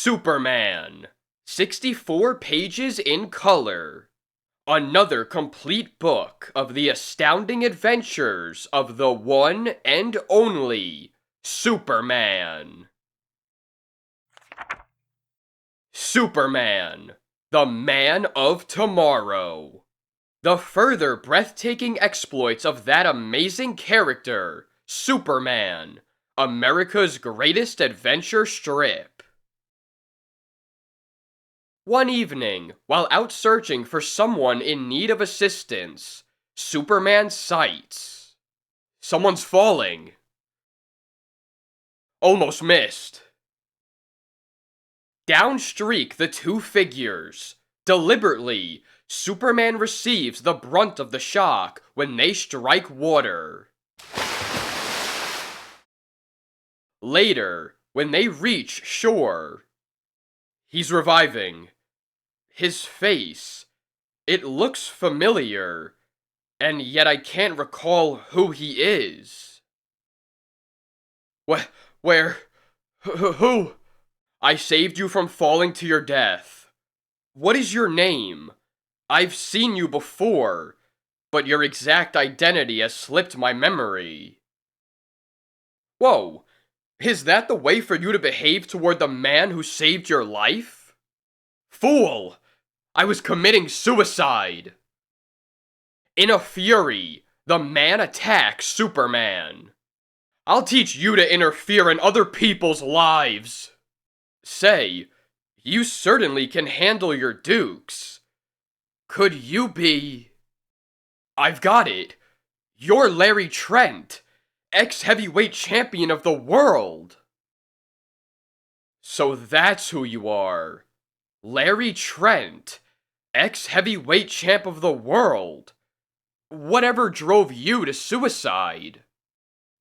Superman. 64 pages in color. Another complete book of the astounding adventures of the one and only Superman. Superman, the Man of Tomorrow. The further breathtaking exploits of that amazing character, Superman, America's greatest adventure strip. One evening, while out searching for someone in need of assistance, Superman sights. Someone's falling. Almost missed. Down streak the two figures. Deliberately, Superman receives the brunt of the shock when they strike water. Later, when they reach shore, he's reviving. His face, it looks familiar, and yet I can't recall who he is. Where? Who? I saved you from falling to your death. What is your name? I've seen you before, but your exact identity has slipped my memory. Whoa, is that the way for you to behave toward the man who saved your life? Fool! I was committing suicide! In a fury, the man attacks Superman. I'll teach you to interfere in other people's lives. Say, you certainly can handle your dukes. Could you be... I've got it. You're Larry Trent, ex-heavyweight champion of the world. So that's who you are. Larry Trent, ex-heavyweight champ of the world. Whatever drove you to suicide?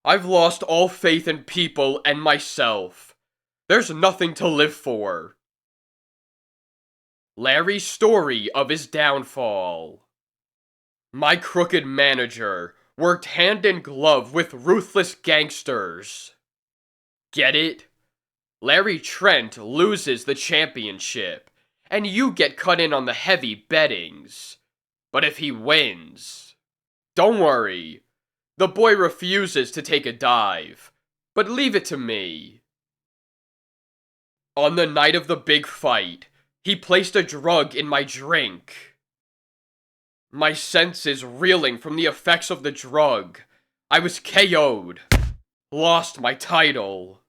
I've lost all faith in people and myself. There's nothing to live for. Larry's story of his downfall. My crooked manager worked hand in glove with ruthless gangsters. Get it? Larry Trent loses the championship, and you get cut in on the heavy bettings. But if he wins, don't worry. The boy refuses to take a dive, but leave it to me. On the night of the big fight, he placed a drug in my drink. My senses reeling from the effects of the drug. I was KO'd. Lost my title.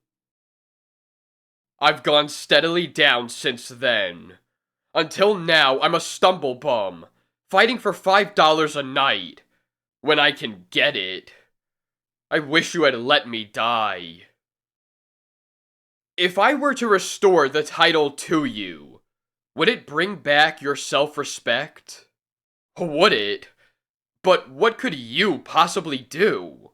I've gone steadily down since then. Until now, I'm a stumble bum, fighting for $5 a night, when I can get it. I wish you had let me die. If I were to restore the title to you, would it bring back your self-respect? Would it? But what could you possibly do?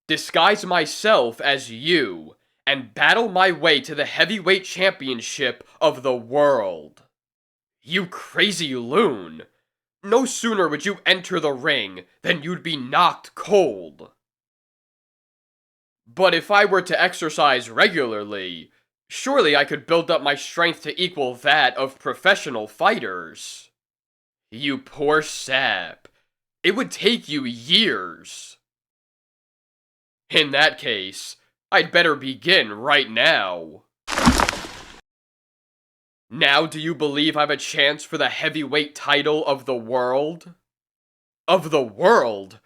Disguise myself as you, and battle my way to the heavyweight championship of the world. You crazy loon! No sooner would you enter the ring than you'd be knocked cold. But if I were to exercise regularly, surely I could build up my strength to equal that of professional fighters. You poor sap. It would take you years. In that case, I'd better begin right now. Now do you believe I've a chance for the heavyweight title of the world? Of the world?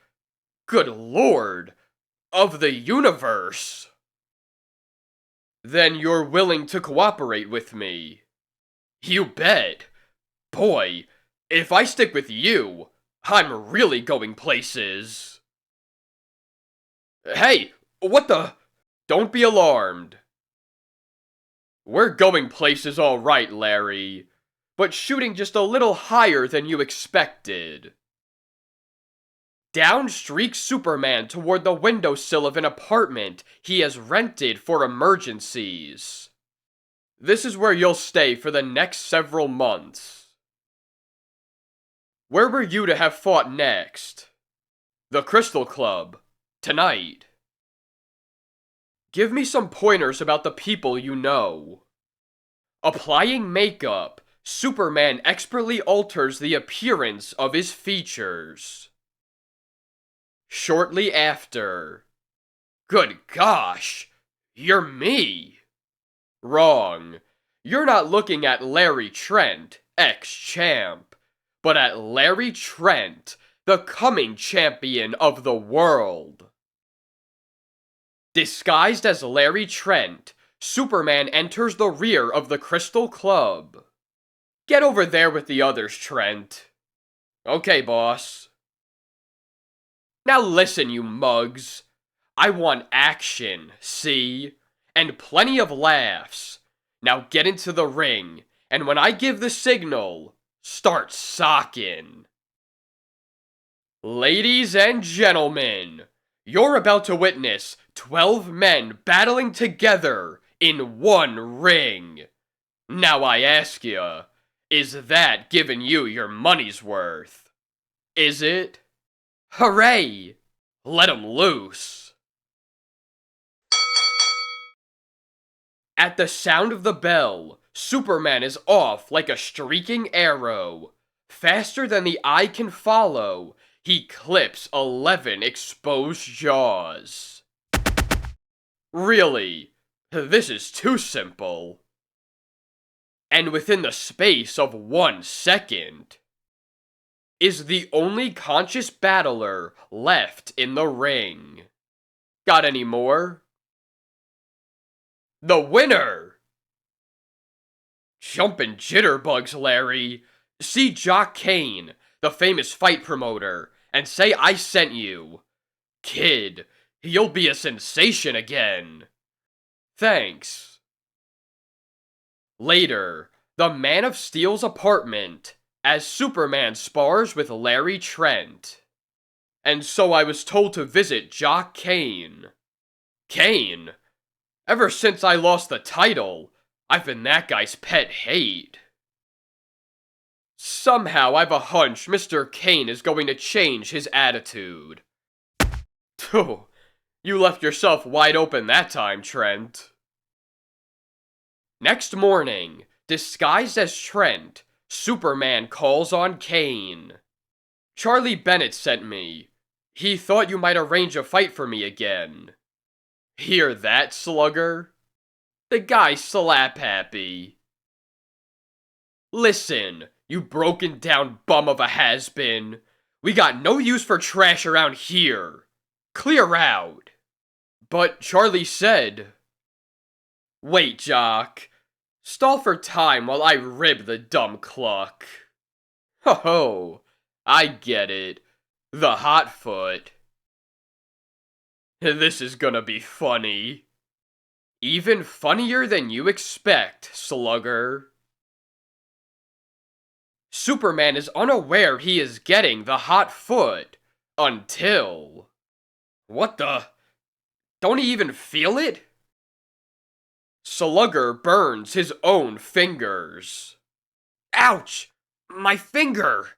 Good lord! Of the universe! Then you're willing to cooperate with me? You bet! Boy, if I stick with you, I'm really going places. Hey, what the? Don't be alarmed. We're going places all right, Larry, but shooting just a little higher than you expected. Down streaks Superman toward the windowsill of an apartment he has rented for emergencies. This is where you'll stay for the next several months. Where were you to have fought next? The Crystal Club, tonight. Give me some pointers about the people you know. Applying makeup, Superman expertly alters the appearance of his features. Shortly after. Good gosh, you're me. Wrong. You're not looking at Larry Trent, ex-champ, but at Larry Trent, the coming champion of the world. Disguised as Larry Trent, Superman enters the rear of the Crystal Club. Get over there with the others, Trent. Okay, boss. Now listen, you mugs. I want action, see? And plenty of laughs. Now get into the ring, and when I give the signal, start socking. Ladies and gentlemen, you're about to witness 12 men battling together in one ring. Now I ask ya, is that giving you your money's worth? Is it? Hooray! Let 'em loose. At the sound of the bell, Superman is off like a streaking arrow. Faster than the eye can follow, he clips 11 exposed jaws. Really, this is too simple. And within the space of 1 second, is the only conscious battler left in the ring. Got any more? The winner! Jumpin' jitterbugs, Larry. See Jock Kane, the famous fight promoter, and say I sent you. Kid, you'll be a sensation again. Thanks. Later, the Man of Steel's apartment, as Superman spars with Larry Trent. And so I was told to visit Jock Kane. Kane? Ever since I lost the title, I've been that guy's pet hate. Somehow I've a hunch Mr. Kane is going to change his attitude. Phew, you left yourself wide open that time, Trent. Next morning, disguised as Trent, Superman calls on Kane. Charlie Bennett sent me. He thought you might arrange a fight for me again. Hear that, Slugger? The guy's slap happy. Listen, you broken down bum of a has-been. We got no use for trash around here. Clear out. But Charlie said... Wait, Jock. Stall for time while I rib the dumb cluck. Ho ho, I get it. The hot foot. This is gonna be funny. Even funnier than you expect, Slugger. Superman is unaware he is getting the hot foot. Until... What the... Don't he even feel it? Slugger burns his own fingers. Ouch! My finger!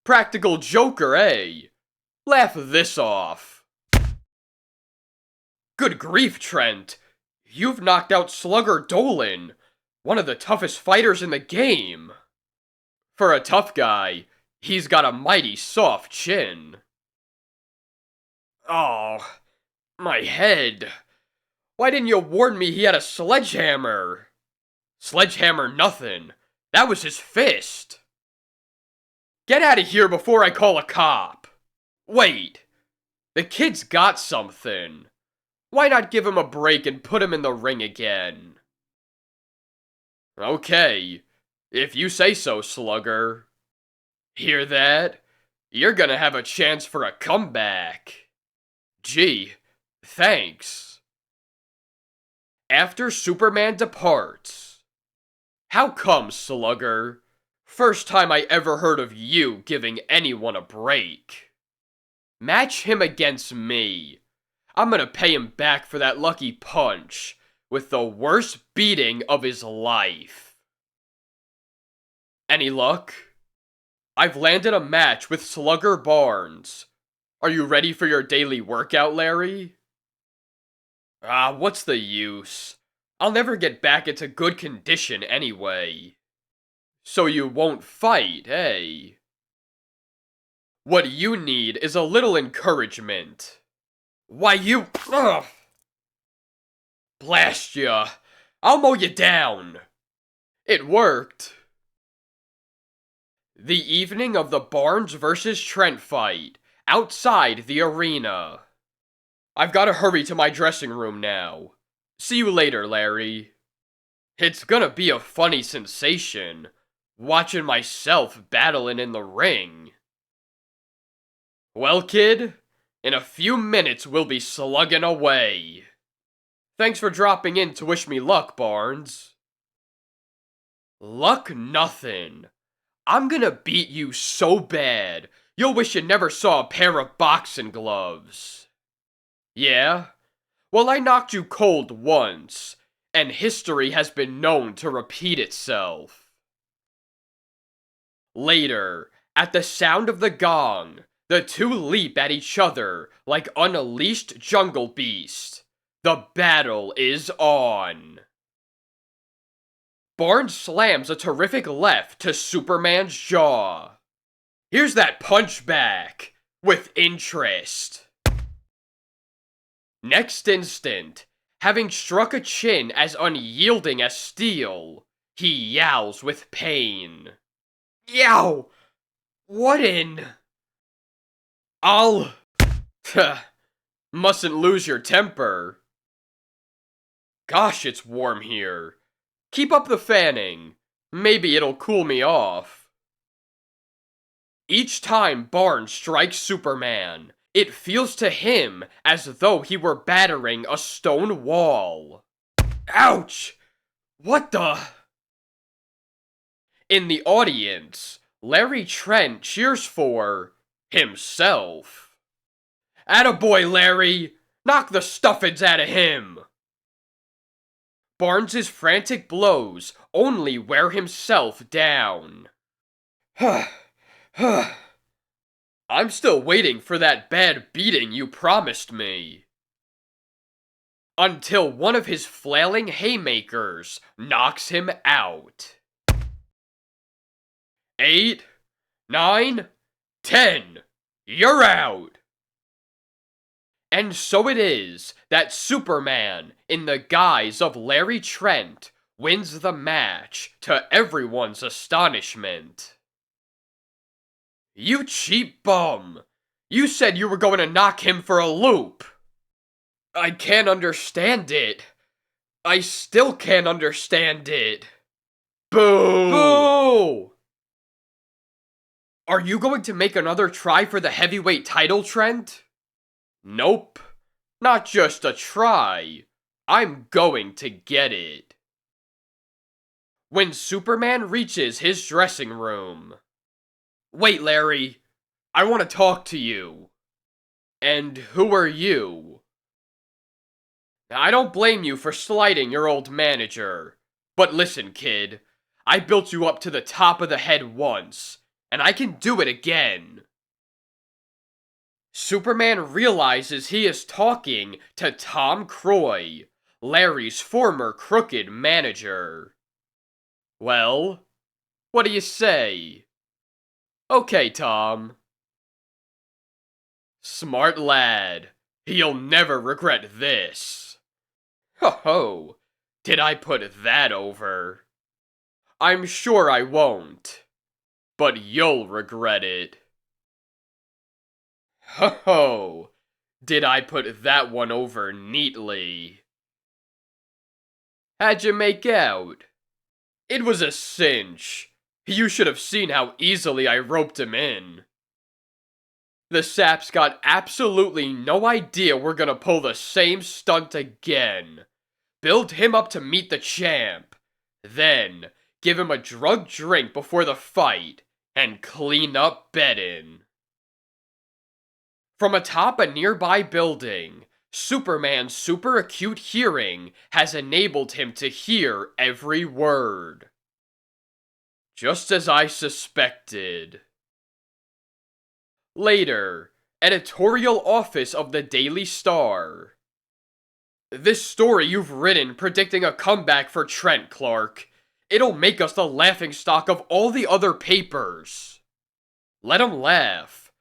Practical Joker, eh? Laugh this off. Good grief, Trent. You've knocked out Slugger Dolan, one of the toughest fighters in the game. For a tough guy, he's got a mighty soft chin. Oh, my head. Why didn't you warn me he had a sledgehammer? Sledgehammer nothing. That was his fist. Get out of here before I call a cop. Wait. The kid's got something. Why not give him a break and put him in the ring again? Okay. If you say so, Slugger. Hear that? You're gonna have a chance for a comeback. Gee, thanks. After Superman departs. How come, Slugger? First time I ever heard of you giving anyone a break. Match him against me. I'm gonna pay him back for that lucky punch with the worst beating of his life. Any luck? I've landed a match with Slugger Barnes. Are you ready for your daily workout, Larry? What's the use? I'll never get back into good condition anyway. So you won't fight, eh? What you need is a little encouragement. Why you... Ugh. Blast ya! I'll mow you down! It worked. The evening of the Barnes vs. Trent fight, outside the arena. I've gotta hurry to my dressing room now. See you later, Larry. It's gonna be a funny sensation, watching myself battling in the ring. Well, kid, in a few minutes we'll be slugging away. Thanks for dropping in to wish me luck, Barnes. Luck nothing. I'm gonna beat you so bad, you'll wish you never saw a pair of boxing gloves. Yeah? Well, I knocked you cold once, and history has been known to repeat itself. Later, at the sound of the gong, the two leap at each other like unleashed jungle beasts. The battle is on. Barnes slams a terrific left to Superman's jaw. Here's that punch back, with interest. Next instant, having struck a chin as unyielding as steel, he yowls with pain. Yow! What in... Mustn't lose your temper. Gosh, it's warm here. Keep up the fanning. Maybe it'll cool me off. Each time Barnes strikes Superman, it feels to him as though he were battering a stone wall. Ouch! What the... In the audience, Larry Trent cheers for... himself. Attaboy, Larry! Knock the stuffings out of him! Barnes's frantic blows only wear himself down. I'm still waiting for that bad beating you promised me. Until one of his flailing haymakers knocks him out. 8, 9, 10, you're out! And so it is that Superman, in the guise of Larry Trent, wins the match to everyone's astonishment. You cheap bum! You said you were going to knock him for a loop! I can't understand it. I still can't understand it. Boo! Boo! Are you going to make another try for the heavyweight title, Trent? Nope. Not just a try. I'm going to get it. When Superman reaches his dressing room. Wait, Larry. I want to talk to you. And who are you? I don't blame you for slighting your old manager. But listen, kid. I built you up to the top of the head once, and I can do it again. Superman realizes he is talking to Tom Croy, Larry's former crooked manager. Well, what do you say? Okay, Tom. Smart lad. You'll never regret this. Ho ho, did I put that over? I'm sure I won't, but you'll regret it. Ho ho, did I put that one over neatly? How'd you make out? It was a cinch. You should have seen how easily I roped him in. The sap's got absolutely no idea we're gonna pull the same stunt again. Build him up to meet the champ. Then, give him a drugged drink before the fight, and clean up bedding. From atop a nearby building, Superman's super acute hearing has enabled him to hear every word. Just as I suspected. Later, editorial office of the Daily Star. This story you've written predicting a comeback for Trent, Clark. It'll make us the laughingstock of all the other papers. Let 'em laugh.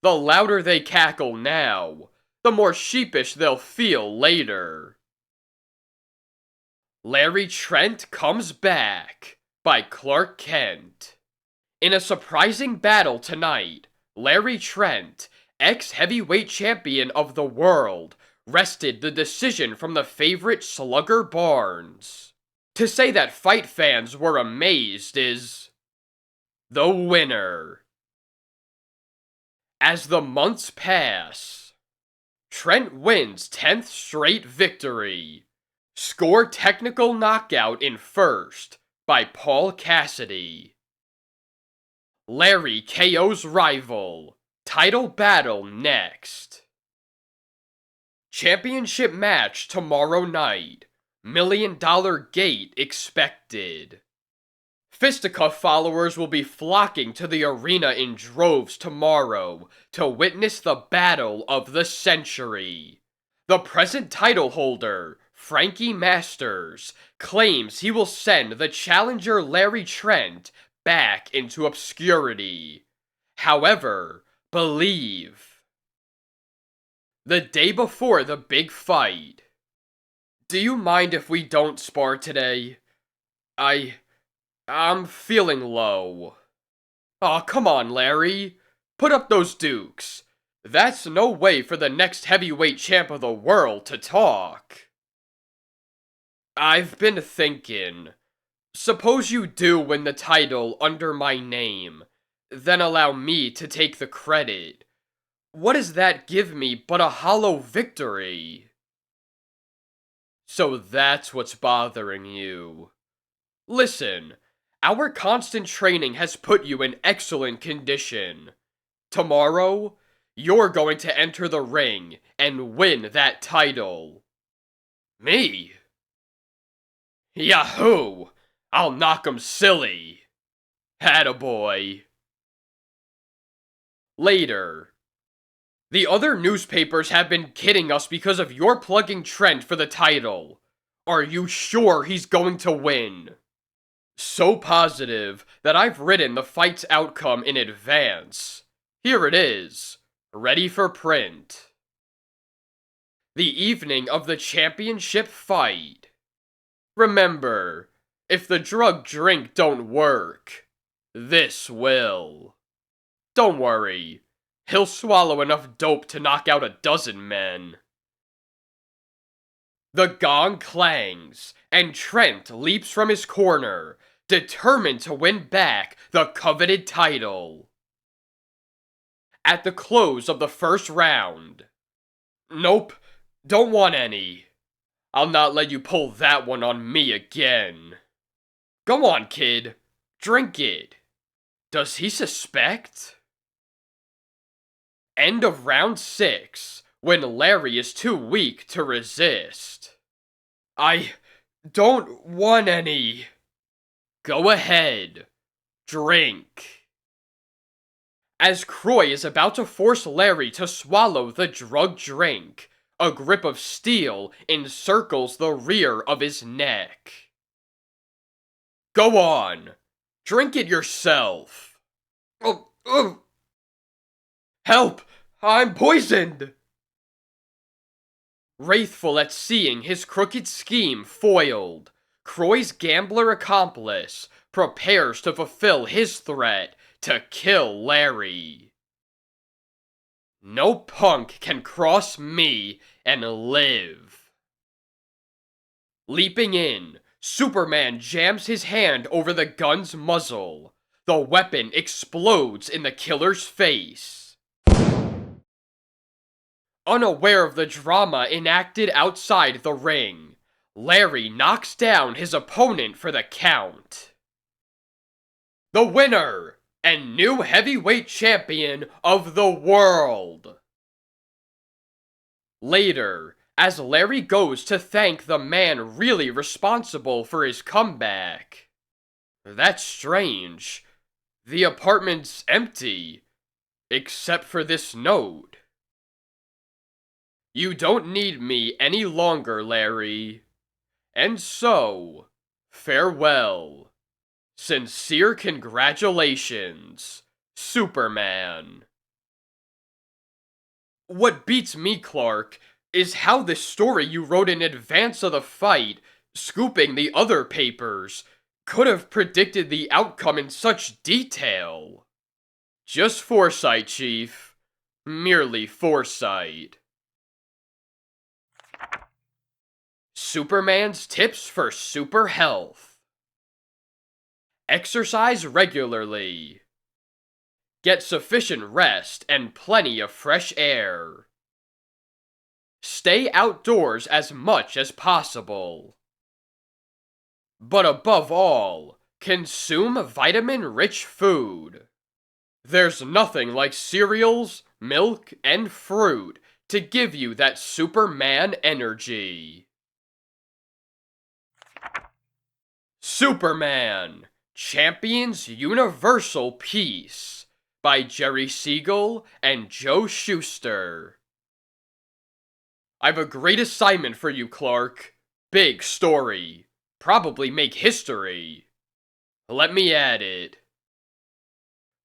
The louder they cackle now, the more sheepish they'll feel later. Larry Trent Comes Back by Clark Kent. In a surprising battle tonight, Larry Trent, ex-heavyweight champion of the world, wrested the decision from the favorite Slugger Barnes. To say that fight fans were amazed is the winner. As the months pass, Trent wins 10th straight victory. Score technical knockout in first by Paul Cassidy. Larry KO's rival. Title battle next. Championship match tomorrow night. $1 Million Gate expected. Fisticuff followers will be flocking to the arena in droves tomorrow to witness the battle of the century. The present title holder, Frankie Masters, claims he will send the challenger Larry Trent back into obscurity. However, believe. The day before the big fight. Do you mind if we don't spar today? I'm feeling low. Aw, come on, Larry. Put up those dukes. That's no way for the next heavyweight champ of the world to talk. I've been thinking. Suppose you do win the title under my name, then allow me to take the credit. What does that give me but a hollow victory? So that's what's bothering you. Listen, our constant training has put you in excellent condition. Tomorrow, you're going to enter the ring and win that title. Me? Yahoo! I'll knock 'em silly. Attaboy. Later. The other newspapers have been kidding us because of your plugging Trent for the title. Are you sure he's going to win? So positive that I've written the fight's outcome in advance. Here it is, ready for print. The evening of the championship fight. Remember, if the drink don't work, this will. Don't worry, he'll swallow enough dope to knock out a dozen men. The gong clangs, and Trent leaps from his corner, determined to win back the coveted title. At the close of the first round. Nope, don't want any. I'll not let you pull that one on me again. Go on, kid. Drink it. Does he suspect? End of round 6, when Larry is too weak to resist. I don't want any. Go ahead. Drink. As Croy is about to force Larry to swallow the drug drink, a grip of steel encircles the rear of his neck. Go on. Drink it yourself. Help! I'm poisoned! Wrathful at seeing his crooked scheme foiled, Croy's gambler accomplice prepares to fulfill his threat to kill Larry. No punk can cross me and live. Leaping in, Superman jams his hand over the gun's muzzle. The weapon explodes in the killer's face. Unaware of the drama enacted outside the ring, Larry knocks down his opponent for the count. The winner and new heavyweight champion of the world. Later, as Larry goes to thank the man really responsible for his comeback. That's strange. The apartment's empty, except for this note. You don't need me any longer, Larry. And so, farewell. Sincere congratulations, Superman. What beats me, Clark, is how this story you wrote in advance of the fight, scooping the other papers, could have predicted the outcome in such detail. Just foresight, Chief. Merely foresight. Superman's tips for super health. Exercise regularly. Get sufficient rest and plenty of fresh air. Stay outdoors as much as possible. But above all, consume vitamin-rich food. There's nothing like cereals, milk, and fruit to give you that Superman energy. Superman champions universal peace by Jerry Siegel and Joe Shuster. I've a great assignment for you, Clark. Big story. Probably make history. Let me add it.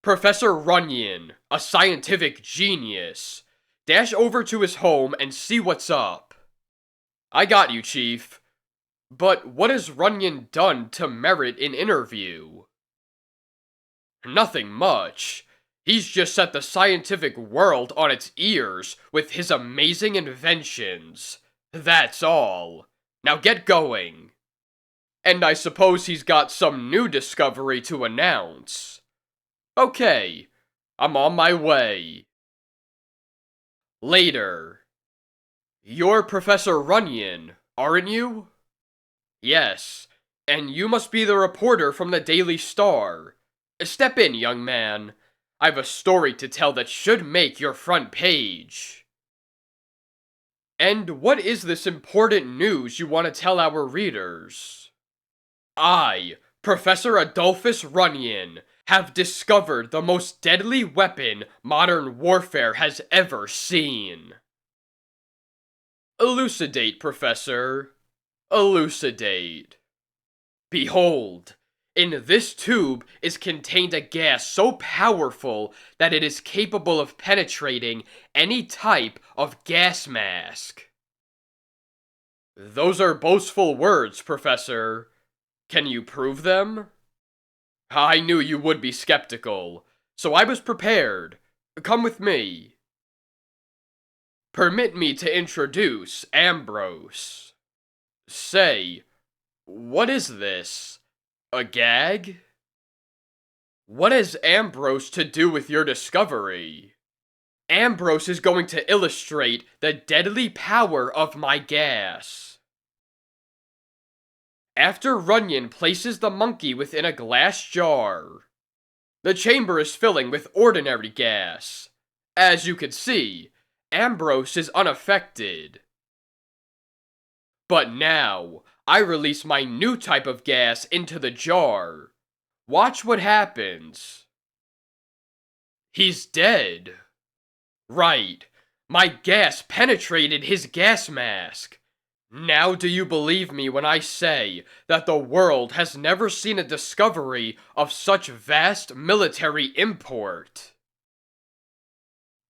Professor Runyon, a scientific genius. Dash over to his home and see what's up. I got you, Chief. But what has Runyon done to merit an interview? Nothing much. He's just set the scientific world on its ears with his amazing inventions. That's all. Now get going. And I suppose he's got some new discovery to announce. Okay, I'm on my way. Later. You're Professor Runyon, aren't you? Yes, and you must be the reporter from the Daily Star. Step in, young man. I've a story to tell that should make your front page. And what is this important news you want to tell our readers? I, Professor Adolphus Runyon, have discovered the most deadly weapon modern warfare has ever seen. Elucidate, Professor. Elucidate. Behold, in this tube is contained a gas so powerful that it is capable of penetrating any type of gas mask. Those are boastful words, Professor. Can you prove them? I knew you would be skeptical, so I was prepared. Come with me. Permit me to introduce Ambrose. Say, what is this? A gag? What has Ambrose to do with your discovery? Ambrose is going to illustrate the deadly power of my gas. After Runyon places the monkey within a glass jar, the chamber is filling with ordinary gas. As you can see, Ambrose is unaffected. But now, I release my new type of gas into the jar. Watch what happens. He's dead. Right, my gas penetrated his gas mask. Now do you believe me when I say that the world has never seen a discovery of such vast military import?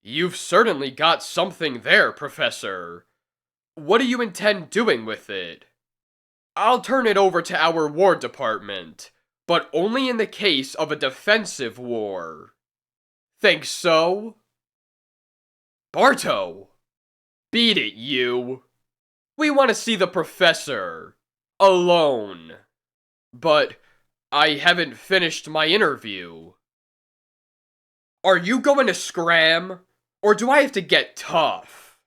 You've certainly got something there, Professor. What do you intend doing with it? I'll turn it over to our War Department, but only in the case of a defensive war. Think so? Barto! Beat it, you! We want to see the Professor. Alone. But I haven't finished my interview. Are you going to scram? Or do I have to get tough?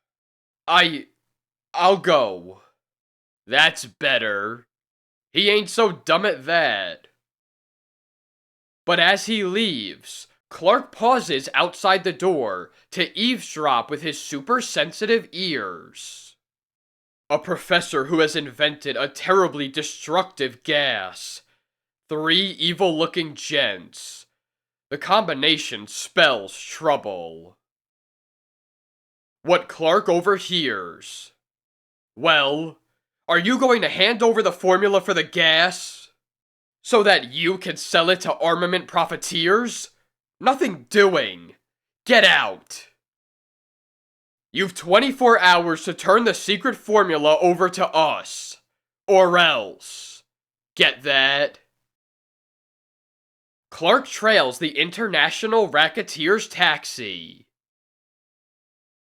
I'll go. That's better. He ain't so dumb at that. But as he leaves, Clark pauses outside the door to eavesdrop with his super-sensitive ears. A professor who has invented a terribly destructive gas. 3 evil-looking gents. The combination spells trouble. what Clark overhears. Well, are you going to hand over the formula for the gas so that you can sell it to armament profiteers? Nothing doing. Get out. You've 24 hours to turn the secret formula over to us. Or else. Get that? Clark trails the International Racketeers taxi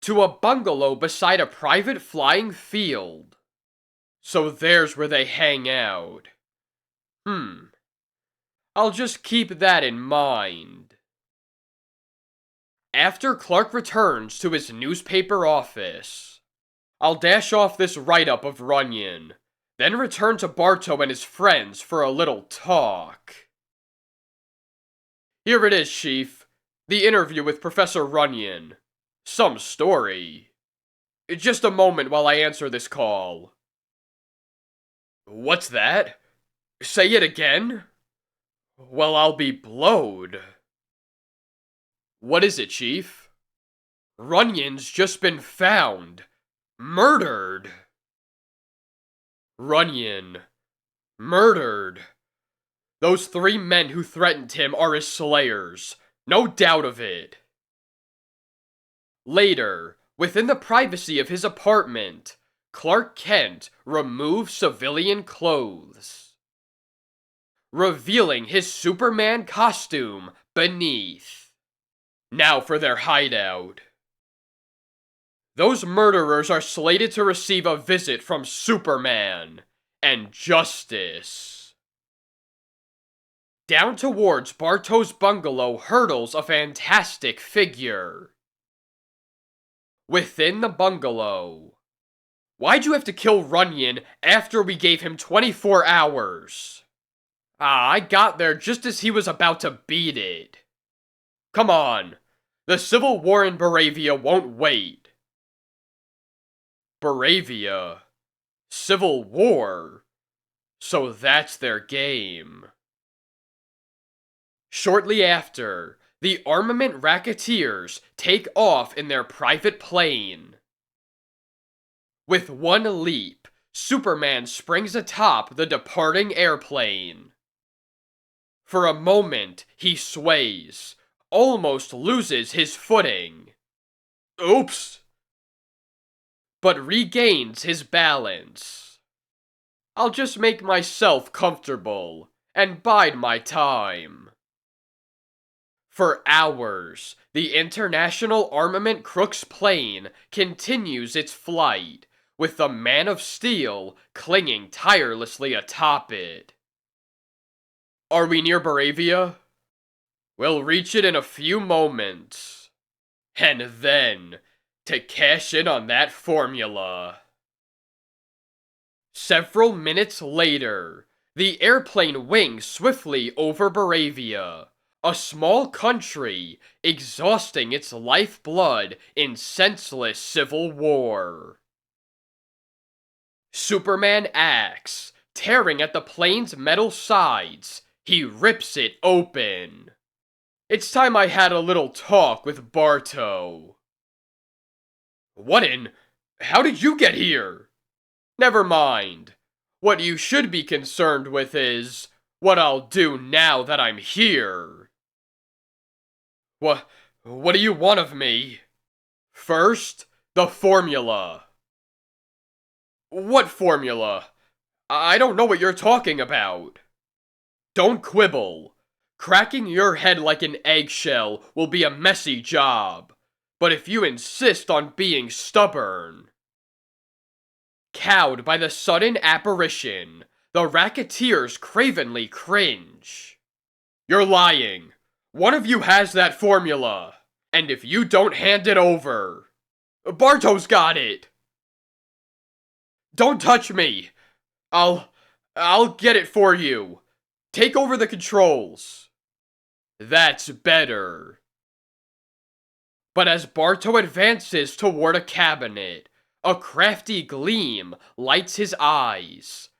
to a bungalow beside a private flying field. So there's where they hang out. I'll just keep that in mind. After Clark returns to his newspaper office, I'll dash off this write-up of Runyon, then return to Bartow and his friends for a little talk. Here it is, Chief. The interview with Professor Runyon. Some story. Just a moment while I answer this call. What's that? Say it again? Well, I'll be blowed. What is it, Chief? Runyon's just been found. Murdered. Runyon. Murdered. Those 3 men who threatened him are his slayers. No doubt of it. Later, within the privacy of his apartment, Clark Kent removes civilian clothes, revealing his Superman costume beneath. Now for their hideout. Those murderers are slated to receive a visit from Superman and justice. Down towards Bartow's bungalow hurtles a fantastic figure. Within the bungalow. Why'd you have to kill Runyon after we gave him 24 hours? I got there just as he was about to beat it. Come on, the Civil War in Baravia won't wait. Baravia? Civil War? So that's their game. Shortly after, the armament racketeers take off in their private plane. With one leap, Superman springs atop the departing airplane. For a moment, he sways, almost loses his footing. Oops! But regains his balance. I'll just make myself comfortable and bide my time. For hours, the International Armament Crook's plane continues its flight, with the Man of Steel clinging tirelessly atop it. Are we near Baravia? We'll reach it in a few moments. And then, to cash in on that formula. Several minutes later, the airplane wings swiftly over Baravia, a small country exhausting its lifeblood in senseless civil war. Superman acts, tearing at the plane's metal sides. He rips it open. It's time I had a little talk with Bartow. What in? How did you get here? Never mind. What you should be concerned with is what I'll do now that I'm here. What do you want of me? First, the formula. What formula? I don't know what you're talking about. Don't quibble. Cracking your head like an eggshell will be a messy job, but if you insist on being stubborn. Cowed by the sudden apparition, the racketeers cravenly cringe. You're lying. One of you has that formula, and if you don't hand it over... Bartow's got it! Don't touch me! I'll get it for you. Take over the controls. That's better. But as Bartow advances toward a cabinet, a crafty gleam lights his eyes.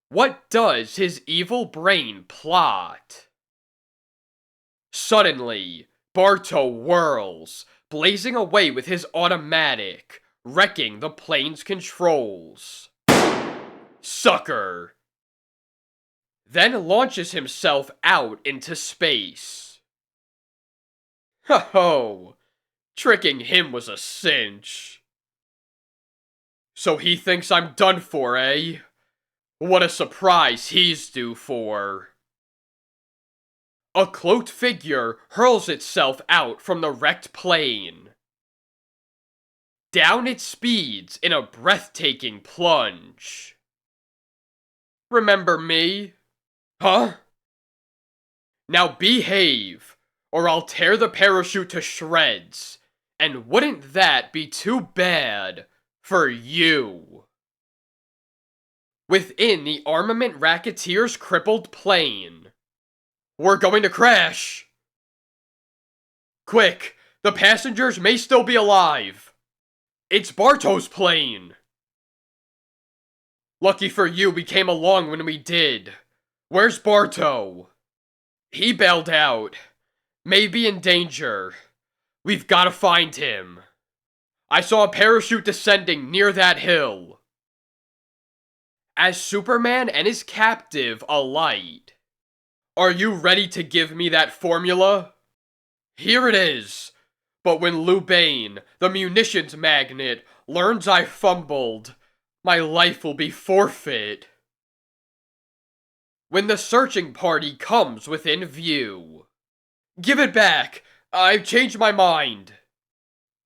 What does his evil brain plot? Suddenly, Bartow whirls, blazing away with his automatic, wrecking the plane's controls. Sucker! Then launches himself out into space. Ho-ho! Tricking him was a cinch. So he thinks I'm done for, eh? What a surprise he's due for. A cloaked figure hurls itself out from the wrecked plane. Down it speeds in a breathtaking plunge. Remember me? Huh? Now behave, or I'll tear the parachute to shreds, and wouldn't that be too bad for you? Within the armament racketeer's crippled plane. We're going to crash! Quick, the passengers may still be alive. It's Barto's plane! Lucky for you we came along when we did. Where's Barto? He bailed out. Maybe in danger. We've gotta find him. I saw a parachute descending near that hill. As Superman and his captive alight. Are you ready to give me that formula? Here it is. But when Lou Bane, the munitions magnate, learns I fumbled, my life will be forfeit. When the searching party comes within view. Give it back! I've changed my mind.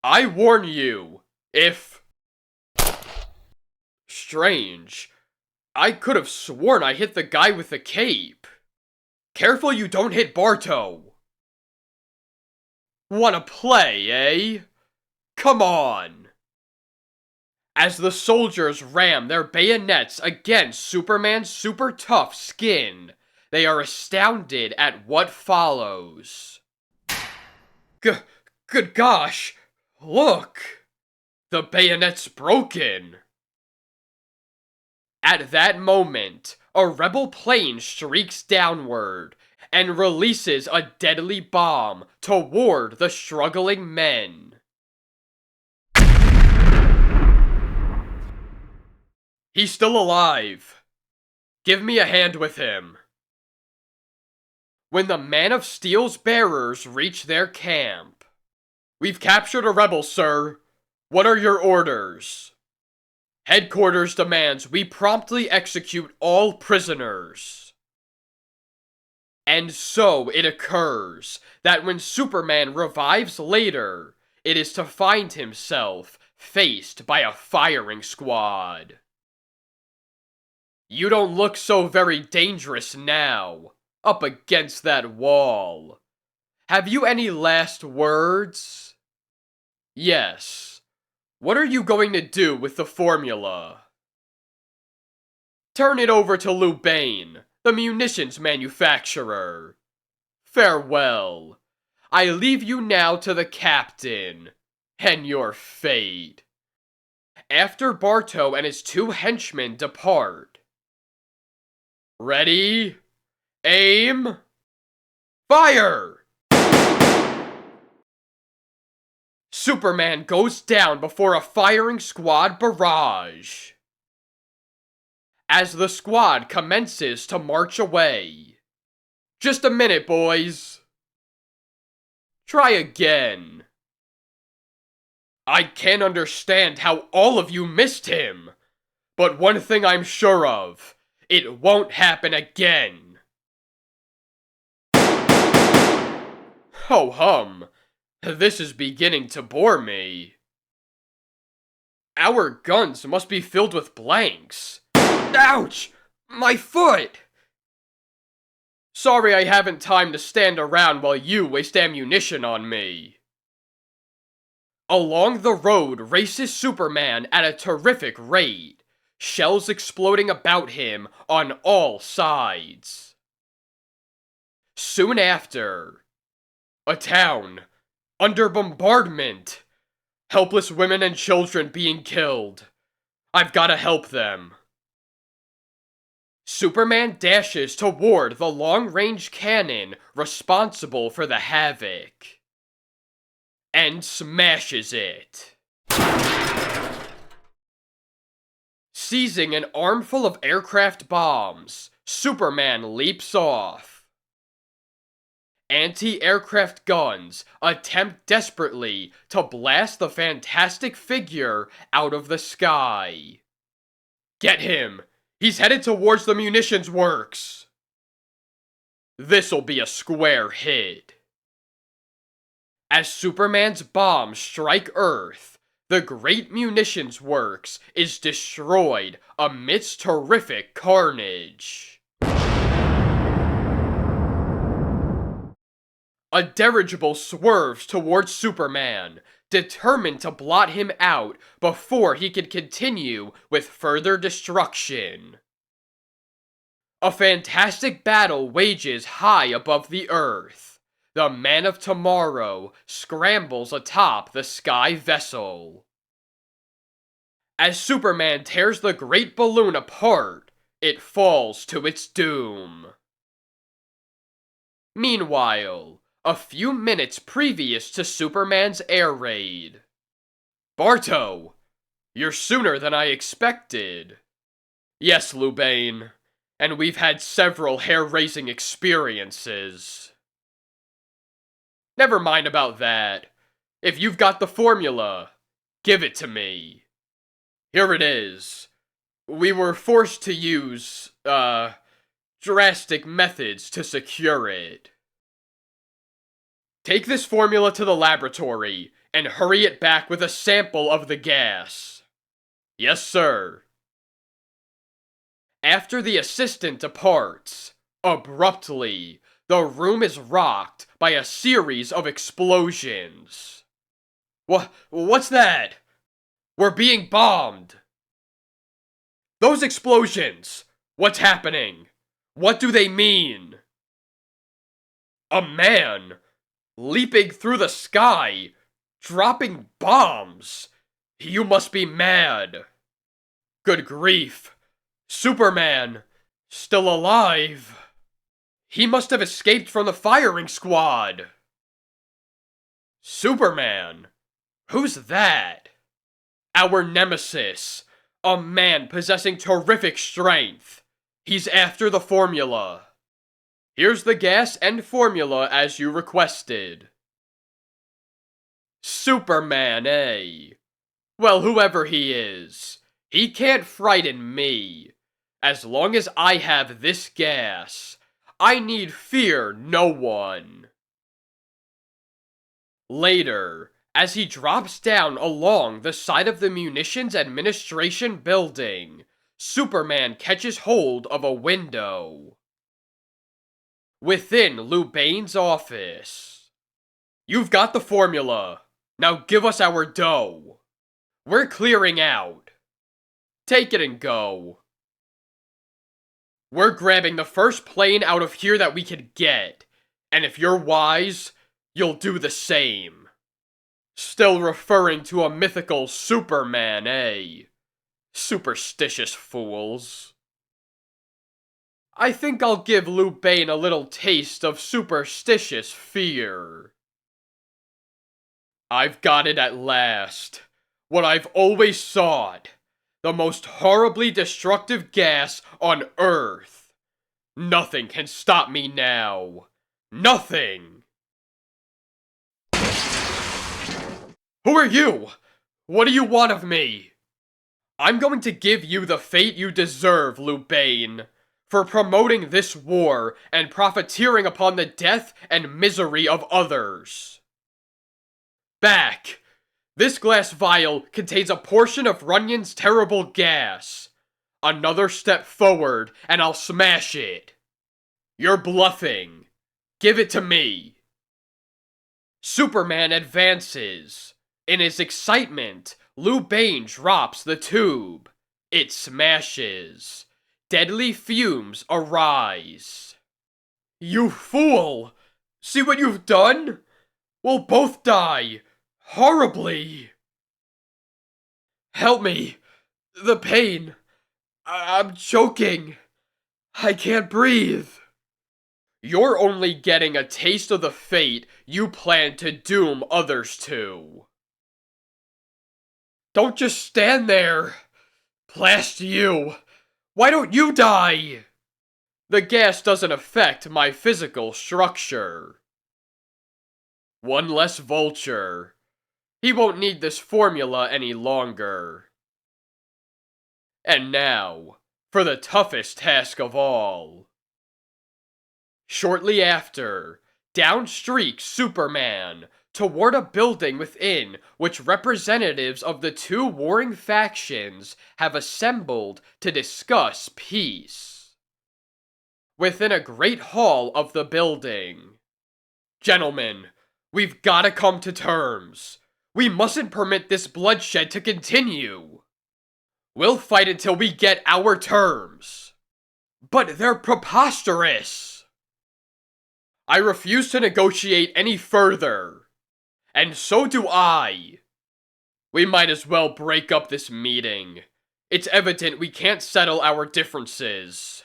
I warn you, if... Strange. I could have sworn I hit the guy with the cape. Careful you don't hit Barto. Wanna play, eh? Come on. As the soldiers ram their bayonets against Superman's super tough skin, they are astounded at what follows. Good gosh, look! The bayonet's broken. At that moment, a rebel plane streaks downward and releases a deadly bomb toward the struggling men. He's still alive. Give me a hand with him. When the Man of Steel's bearers reach their camp. We've captured a rebel, sir. What are your orders? Headquarters demands we promptly execute all prisoners. And so it occurs that when Superman revives later, it is to find himself faced by a firing squad. You don't look so very dangerous now, up against that wall. Have you any last words? Yes. What are you going to do with the formula? Turn it over to Lou Bane, the munitions manufacturer. Farewell. I leave you now to the captain, and your fate. After Barto and his two henchmen depart. Ready? Aim! Fire! Superman goes down before a firing squad barrage. As the squad commences to march away. Just a minute, boys. Try again. I can't understand how all of you missed him. But one thing I'm sure of. It won't happen again. Ho hum. This is beginning to bore me. Our guns must be filled with blanks. Ouch! My foot! Sorry I haven't time to stand around while you waste ammunition on me. Along the road races Superman at a terrific rate, shells exploding about him on all sides. Soon after, a town under bombardment, helpless women and children being killed. I've gotta help them. Superman dashes toward the long-range cannon responsible for the havoc. and smashes it. Seizing an armful of aircraft bombs, Superman leaps off. Anti-aircraft guns attempt desperately to blast the fantastic figure out of the sky. Get him! He's headed towards the munitions works! This'll be a square hit. As Superman's bombs strike Earth, the Great Munitions Works is destroyed amidst terrific carnage. A dirigible swerves towards Superman, determined to blot him out before he can continue with further destruction. A fantastic battle wages high above the Earth. The Man of Tomorrow scrambles atop the sky vessel. As Superman tears the great balloon apart, it falls to its doom. Meanwhile, a few minutes previous to Superman's air raid. Barto! You're sooner than I expected. Yes, Lubane, and we've had several hair-raising experiences. Never mind about that. If you've got the formula, give it to me. Here it is. We were forced to use, drastic methods to secure it. Take this formula to the laboratory, and hurry it back with a sample of the gas. Yes, sir. After the assistant departs, abruptly, the room is rocked by a series of explosions. What's that? We're being bombed! Those explosions! What's happening? What do they mean? A man! Leaping through the sky, dropping bombs. You must be mad. Good grief. Superman, still alive. He must have escaped from the firing squad. Superman? Who's that? Our nemesis. A man possessing terrific strength. He's after the formula. Here's the gas and formula as you requested. Superman, eh? Well, whoever he is, he can't frighten me. As long as I have this gas, I need fear no one. Later, as he drops down along the side of the Munitions Administration building, Superman catches hold of a window. Within Lubane's office. You've got the formula. Now give us our dough. We're clearing out. Take it and go. We're grabbing the first plane out of here that we can get. And if you're wise, you'll do the same. Still referring to a mythical Superman, eh? Superstitious fools. I think I'll give Lubane a little taste of superstitious fear. I've got it at last. What I've always sought. The most horribly destructive gas on Earth. Nothing can stop me now. Nothing! Who are you? What do you want of me? I'm going to give you the fate you deserve, Lubane, for promoting this war and profiteering upon the death and misery of others. Back! This glass vial contains a portion of Runyon's terrible gas. Another step forward and I'll smash it. You're bluffing. Give it to me. Superman advances. In his excitement, Lubane drops the tube. It smashes. Deadly fumes arise. You fool! See what you've done? We'll both die. Horribly. Help me. The pain. I'm choking. I can't breathe. You're only getting a taste of the fate you plan to doom others to. Don't just stand there! Blast you! Why don't you die? The gas doesn't affect my physical structure. One less vulture. He won't need this formula any longer. And now, for the toughest task of all. Shortly after, down streaks Superman toward a building within which representatives of the two warring factions have assembled to discuss peace. Within a great hall of the building. Gentlemen, we've gotta come to terms. We mustn't permit this bloodshed to continue. We'll fight until we get our terms. But they're preposterous. I refuse to negotiate any further. And so do I. We might as well break up this meeting. It's evident we can't settle our differences.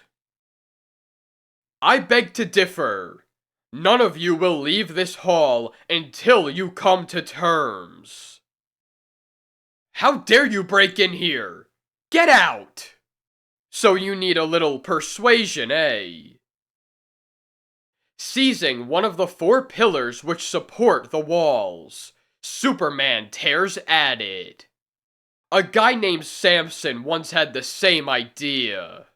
I beg to differ. None of you will leave this hall until you come to terms. How dare you break in here? Get out! So you need a little persuasion, eh? Seizing one of the 4 pillars which support the walls, Superman tears at it. A guy named Samson once had the same idea.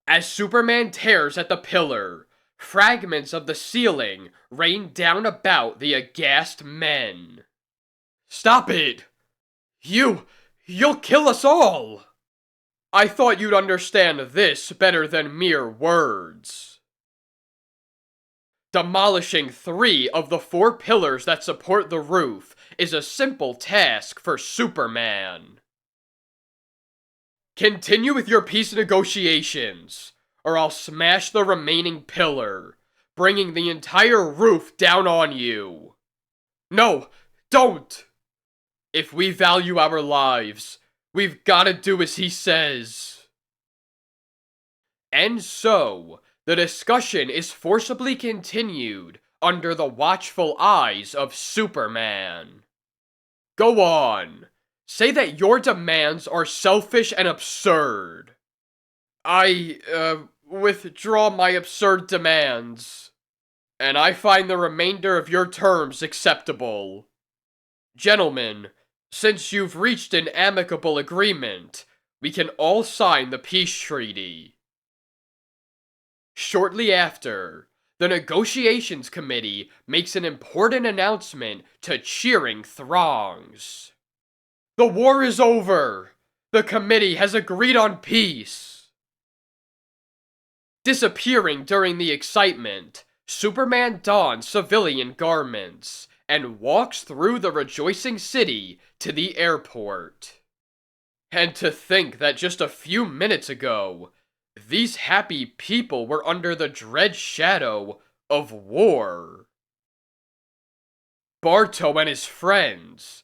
As Superman tears at the pillar, fragments of the ceiling rain down about the aghast men. Stop it! You'll kill us all! I thought you'd understand this better than mere words. Demolishing 3 of the 4 pillars that support the roof is a simple task for Superman. Continue with your peace negotiations, or I'll smash the remaining pillar, bringing the entire roof down on you. No, don't! If we value our lives, we've gotta do as he says. And so, the discussion is forcibly continued under the watchful eyes of Superman. Go on. Say that your demands are selfish and absurd. I withdraw my absurd demands. And I find the remainder of your terms acceptable. Gentlemen, since you've reached an amicable agreement, we can all sign the peace treaty. Shortly after, the negotiations committee makes an important announcement to cheering throngs. The war is over! The committee has agreed on peace! Disappearing during the excitement, Superman dons civilian garments and walks through the rejoicing city to the airport. And to think that just a few minutes ago, these happy people were under the dread shadow of war. Barto and his friends,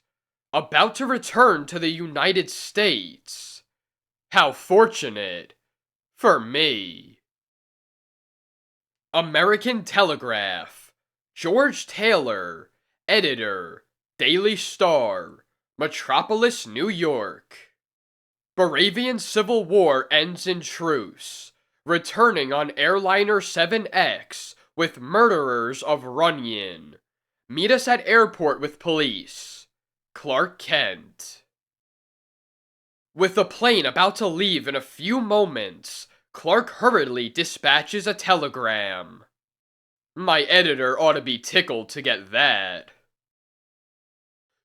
about to return to the United States. How fortunate for me. American Telegraph, George Taylor, editor, Daily Star, Metropolis, New York. Baravian Civil War ends in truce, returning on Airliner 7X with murderers of Runyon. Meet us at airport with police. Clark Kent. With the plane about to leave in a few moments, Clark hurriedly dispatches a telegram. My editor ought to be tickled to get that.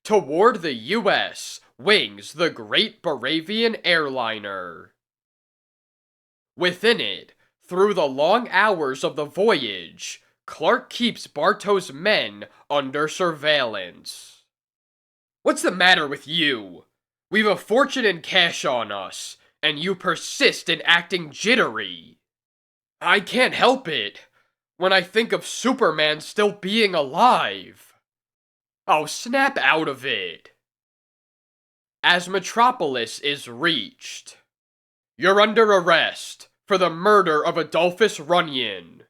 Toward the U.S. wings the Great Baravian Airliner. Within it, through the long hours of the voyage, Clark keeps Barto's men under surveillance. What's the matter with you? We've a fortune in cash on us, and you persist in acting jittery. I can't help it, when I think of Superman still being alive. Oh, snap out of it. As Metropolis is reached. You're under arrest for the murder of Adolphus Runyon.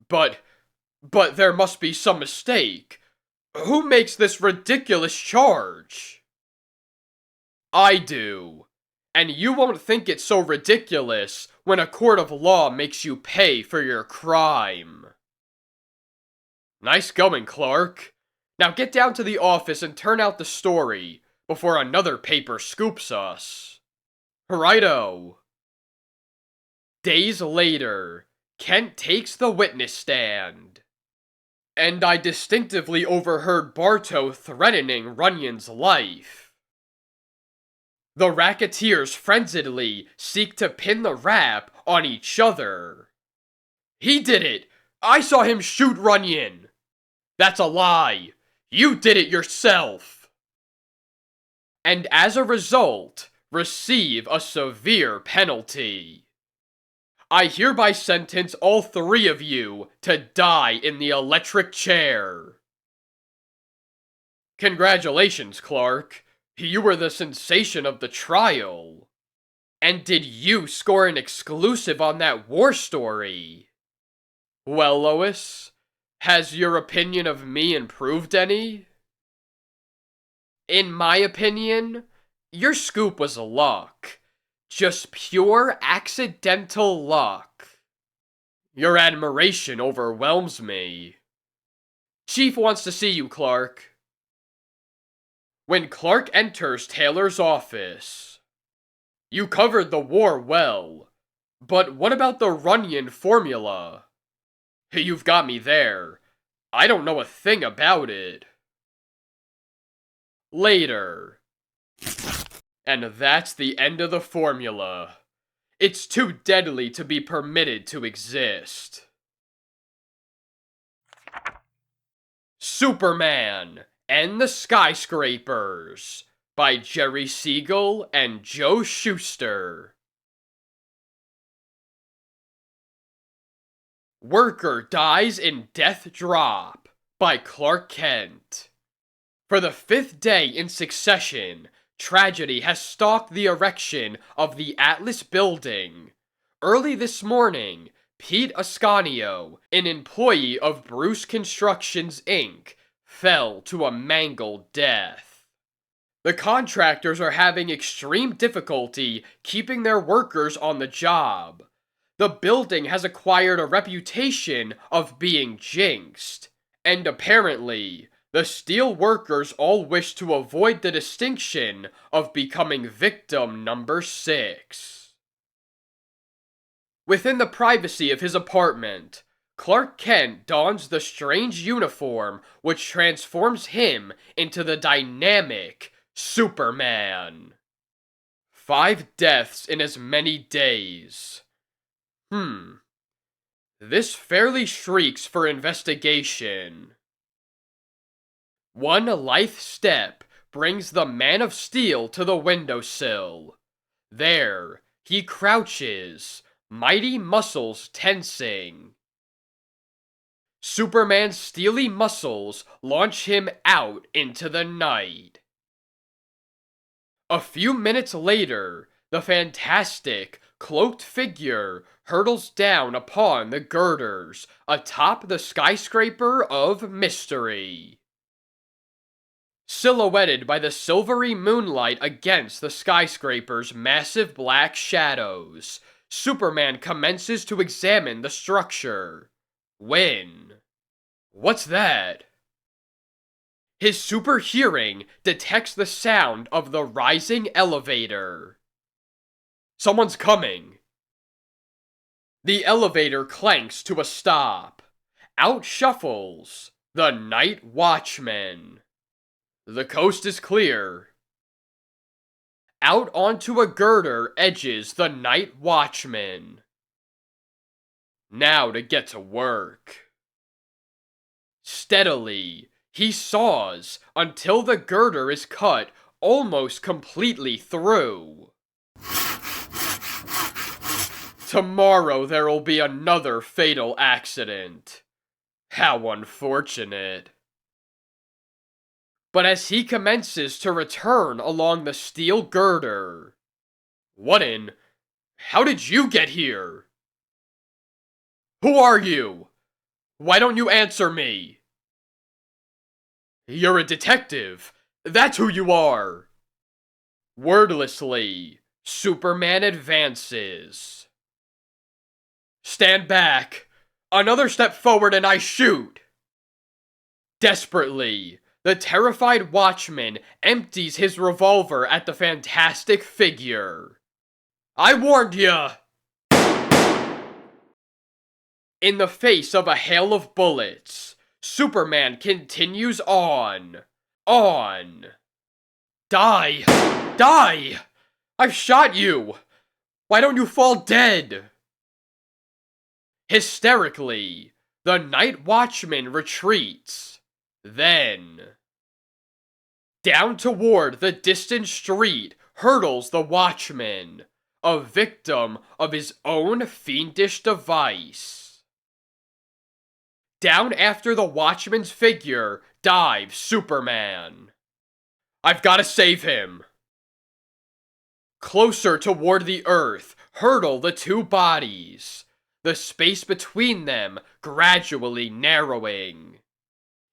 But there must be some mistake. Who makes this ridiculous charge? I do. And you won't think it so ridiculous when a court of law makes you pay for your crime. Nice going, Clark. Now get down to the office and turn out the story before another paper scoops us. Righto. Days later, Kent takes the witness stand. And I distinctively overheard Bartow threatening Runyon's life. The racketeers frenziedly seek to pin the rap on each other. He did it! I saw him shoot Runyon! That's a lie! You did it yourself! And as a result, receive a severe penalty. I hereby sentence all three of you to die in the electric chair. Congratulations, Clark. You were the sensation of the trial. And did you score an exclusive on that war story? Well, Lois, has your opinion of me improved any? In my opinion, your scoop was luck. Just pure accidental luck. Your admiration overwhelms me. Chief wants to see you, Clark. When Clark enters Taylor's office. You covered the war well, but what about the Runyon formula? You've got me there. I don't know a thing about it. Later. And that's the end of the formula. It's too deadly to be permitted to exist. Superman and the Skyscrapers by Jerry Siegel and Joe Shuster. Worker dies in death drop by Clark Kent. For the 5th day in succession, tragedy has stalked the erection of the Atlas building. Early this morning, Pete Ascanio, an employee of Bruce Constructions, Inc., fell to a mangled death. The contractors are having extreme difficulty keeping their workers on the job. The building has acquired a reputation of being jinxed, and apparently, the steel workers all wish to avoid the distinction of becoming victim number 6. Within the privacy of his apartment, Clark Kent dons the strange uniform which transforms him into the dynamic Superman. 5 deaths in as many days. This fairly shrieks for investigation. One lithe step brings the Man of Steel to the windowsill. There, he crouches, mighty muscles tensing. Superman's steely muscles launch him out into the night. A few minutes later, the fantastic, cloaked figure hurtles down upon the girders atop the skyscraper of mystery. Silhouetted by the silvery moonlight against the skyscraper's massive black shadows, Superman commences to examine the structure. When? What's that? His super hearing detects the sound of the rising elevator. Someone's coming. The elevator clanks to a stop. Out shuffles the Night Watchman. The coast is clear. Out onto a girder edges the Night Watchman. Now to get to work. Steadily, he saws until the girder is cut almost completely through. Tomorrow there'll be another fatal accident. How unfortunate. But as he commences to return along the steel girder, what in How did you get here? Who are you? Why don't you answer me? You're a detective. That's who you are. Wordlessly, Superman advances. Stand back. Another step forward and I shoot. Desperately, the terrified Watchman empties his revolver at the fantastic figure. I warned ya! In the face of a hail of bullets, Superman continues on. On. Die! Die! I've shot you! Why don't you fall dead? Hysterically, the Night Watchman retreats. Then, down toward the distant street hurtles the Watchman, a victim of his own fiendish device. Down after the Watchman's figure dives Superman. I've gotta save him. Closer toward the Earth hurtle the two bodies, the space between them gradually narrowing.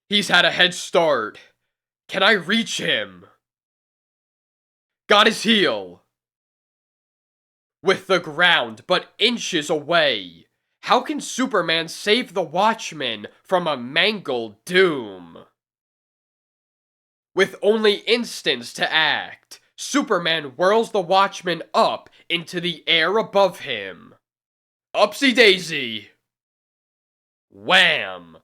He's had a head start. Can I reach him? Got his heel. With the ground but inches away, how can Superman save the Watchman from a mangled doom? With only instants to act, Superman whirls the Watchman up into the air above him. Upsy-daisy! Wham!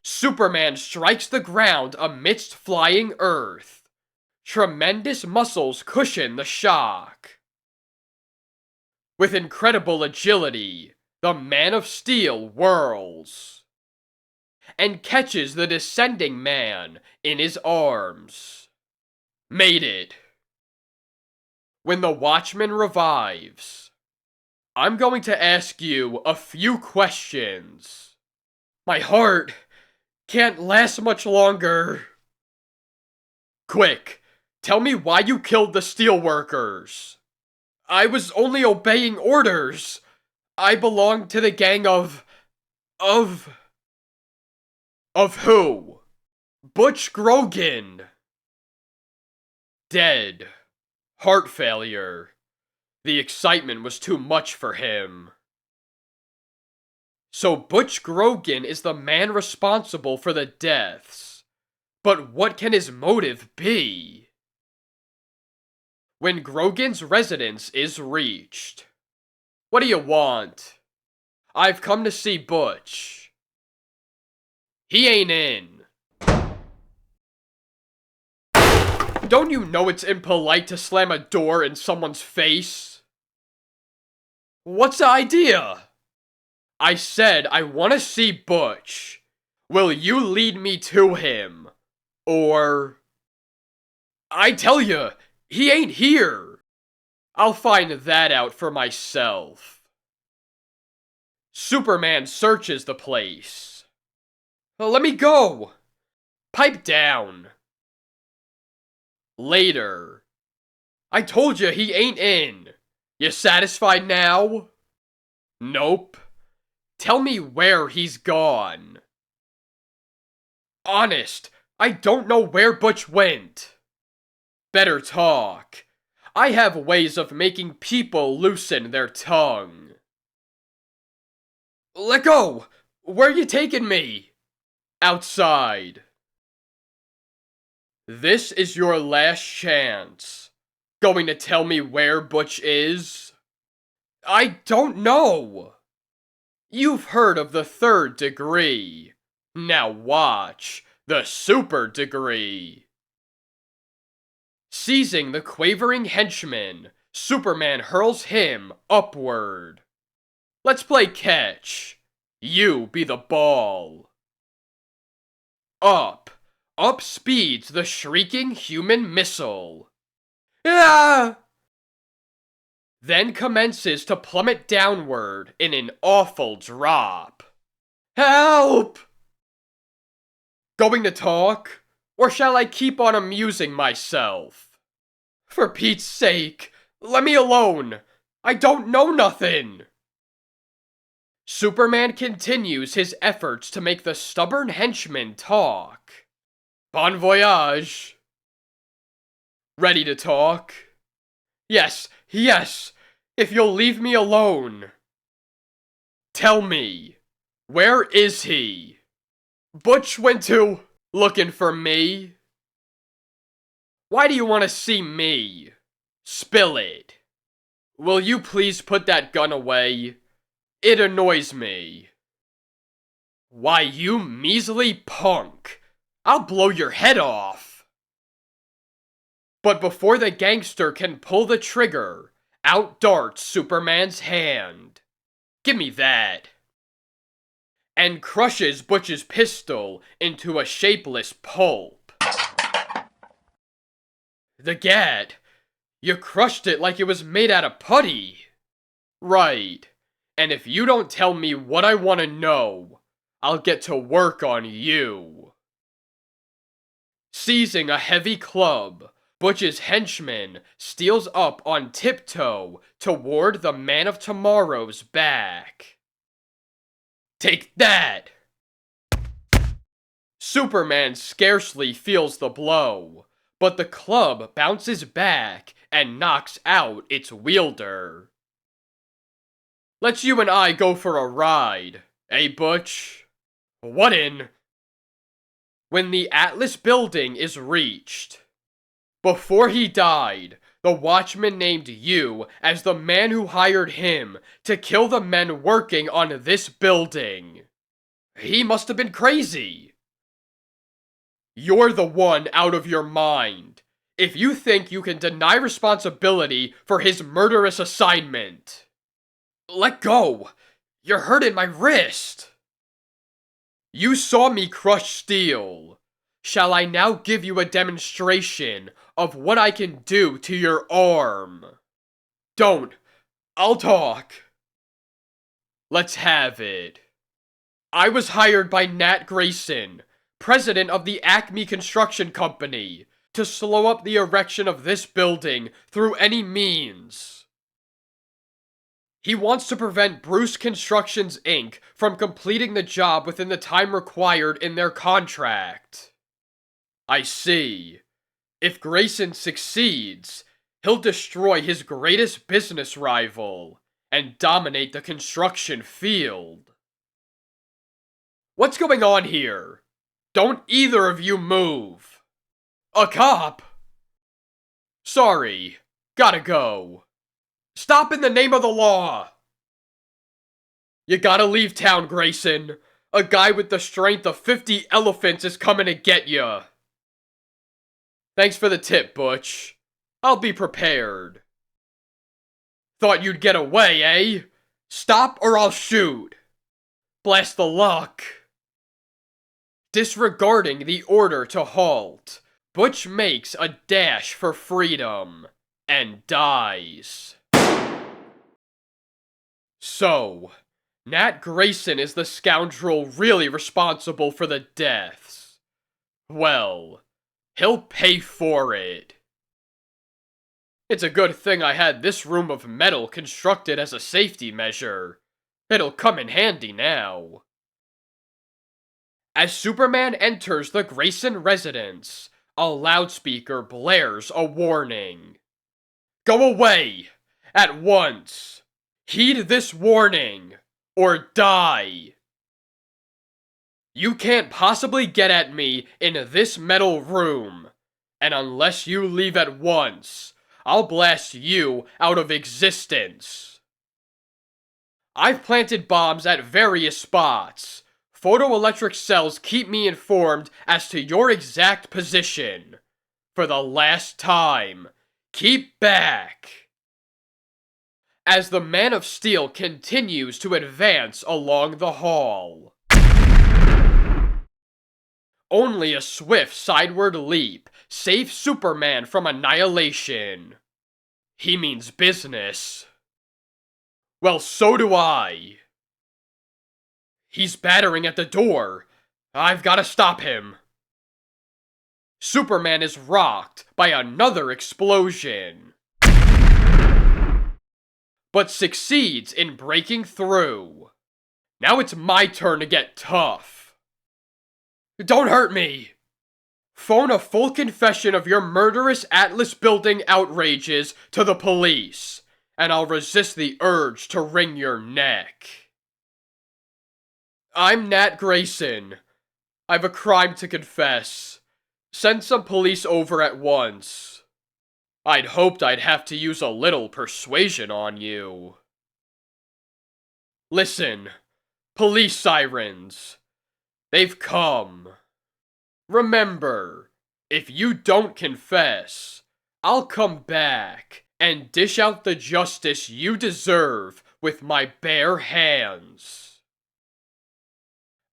Superman strikes the ground amidst flying Earth. Tremendous muscles cushion the shock. With incredible agility, the Man of Steel whirls and catches the descending man in his arms. Made it. When the Watchman revives, I'm going to ask you a few questions. My heart can't last much longer. Quick, tell me why you killed the steelworkers. I was only obeying orders. I belong to the gang of who? Butch Grogan. Dead. Heart failure. The excitement was too much for him. So Butch Grogan is the man responsible for the deaths. But what can his motive be? When Grogan's residence is reached. What do you want? I've come to see Butch. He ain't in. Don't you know it's impolite to slam a door in someone's face? What's the idea? I said I want to see Butch. Will you lead me to him? Or... I tell you, he ain't here. I'll find that out for myself. Superman searches the place. Let me go. Pipe down. Later. I told you he ain't in. You satisfied now? Nope. Tell me where he's gone. Honest, I don't know where Butch went. Better talk. I have ways of making people loosen their tongue. Let go! Where you taking me? Outside. This is your last chance. Going to tell me where Butch is? I don't know. You've heard of the third degree. Now watch the super degree. Seizing the quavering henchman, Superman hurls him upward. Let's play catch. You be the ball. Up. Up speeds the shrieking human missile. Ah! Then commences to plummet downward in an awful drop. Help! Going to talk? Or shall I keep on amusing myself? For Pete's sake, let me alone! I don't know nothing! Superman continues his efforts to make the stubborn henchman talk. Bon voyage. Ready to talk? Yes, yes, if you'll leave me alone. Tell me, where is he? Butch went to looking for me. Why do you want to see me? Spill it. Will you please put that gun away? It annoys me. Why, you measly punk. I'll blow your head off. But before the gangster can pull the trigger, out darts Superman's hand. Give me that. And crushes Butch's pistol into a shapeless pulp. The Gat, you crushed it like it was made out of putty. Right, and if you don't tell me what I want to know, I'll get to work on you. Seizing a heavy club, Butch's henchman steals up on tiptoe toward the Man of Tomorrow's back. Take that! Superman scarcely feels the blow, but the club bounces back and knocks out its wielder. Let's you and I go for a ride, eh, Butch? What in? When the Atlas building is reached. Before he died, the Watchman named you as the man who hired him to kill the men working on this building. He must have been crazy. You're the one out of your mind, if you think you can deny responsibility for his murderous assignment. Let go! You're hurting my wrist! You saw me crush steel. Shall I now give you a demonstration of what I can do to your arm? Don't. I'll talk. Let's have it. I was hired by Nat Grayson, president of the Acme Construction Company, to slow up the erection of this building through any means. He wants to prevent Bruce Constructions, Inc. from completing the job within the time required in their contract. I see. If Grayson succeeds, he'll destroy his greatest business rival and dominate the construction field. What's going on here? Don't either of you move. A cop? Sorry, gotta go. Stop in the name of the law! You gotta leave town, Grayson. A guy with the strength of 50 elephants is coming to get ya. Thanks for the tip, Butch. I'll be prepared. Thought you'd get away, eh? Stop or I'll shoot. Blast the luck. Disregarding the order to halt, Butch makes a dash for freedom and dies. So, Nat Grayson is the scoundrel really responsible for the deaths. Well, he'll pay for it. It's a good thing I had this room of metal constructed as a safety measure. It'll come in handy now. As Superman enters the Grayson residence, a loudspeaker blares a warning. Go away! At once! Heed this warning, or die! You can't possibly get at me in this metal room, and unless you leave at once, I'll blast you out of existence. I've planted bombs at various spots. Photoelectric cells keep me informed as to your exact position. For the last time, keep back. As the Man of Steel continues to advance along the hall. Only a swift sideward leap saves Superman from annihilation. He means business. Well, so do I. He's battering at the door. I've got to stop him. Superman is rocked by another explosion. but succeeds in breaking through. Now it's my turn to get tough. Don't hurt me! Phone a full confession of your murderous Atlas Building outrages to the police, and I'll resist the urge to wring your neck. I'm Nat Grayson. I've a crime to confess. Send some police over at once. I'd hoped I'd have to use a little persuasion on you. Listen, police sirens. They've come. Remember, if you don't confess, I'll come back and dish out the justice you deserve with my bare hands.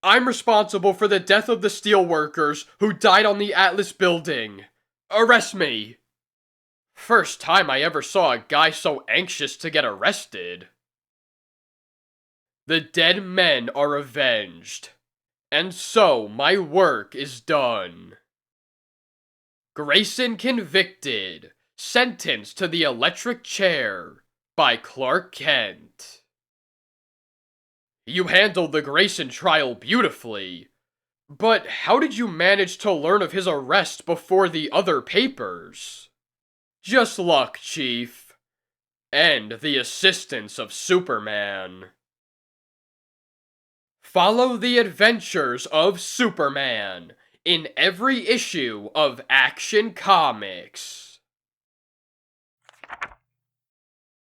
I'm responsible for the death of the steelworkers who died on the Atlas Building. Arrest me. First time I ever saw a guy so anxious to get arrested. The dead men are avenged, and so my work is done. Grayson convicted, sentenced to the electric chair by Clark Kent. You handled the Grayson trial beautifully, but how did you manage to learn of his arrest before the other papers? Just luck, Chief. And the assistance of Superman. Follow the adventures of Superman in every issue of Action Comics.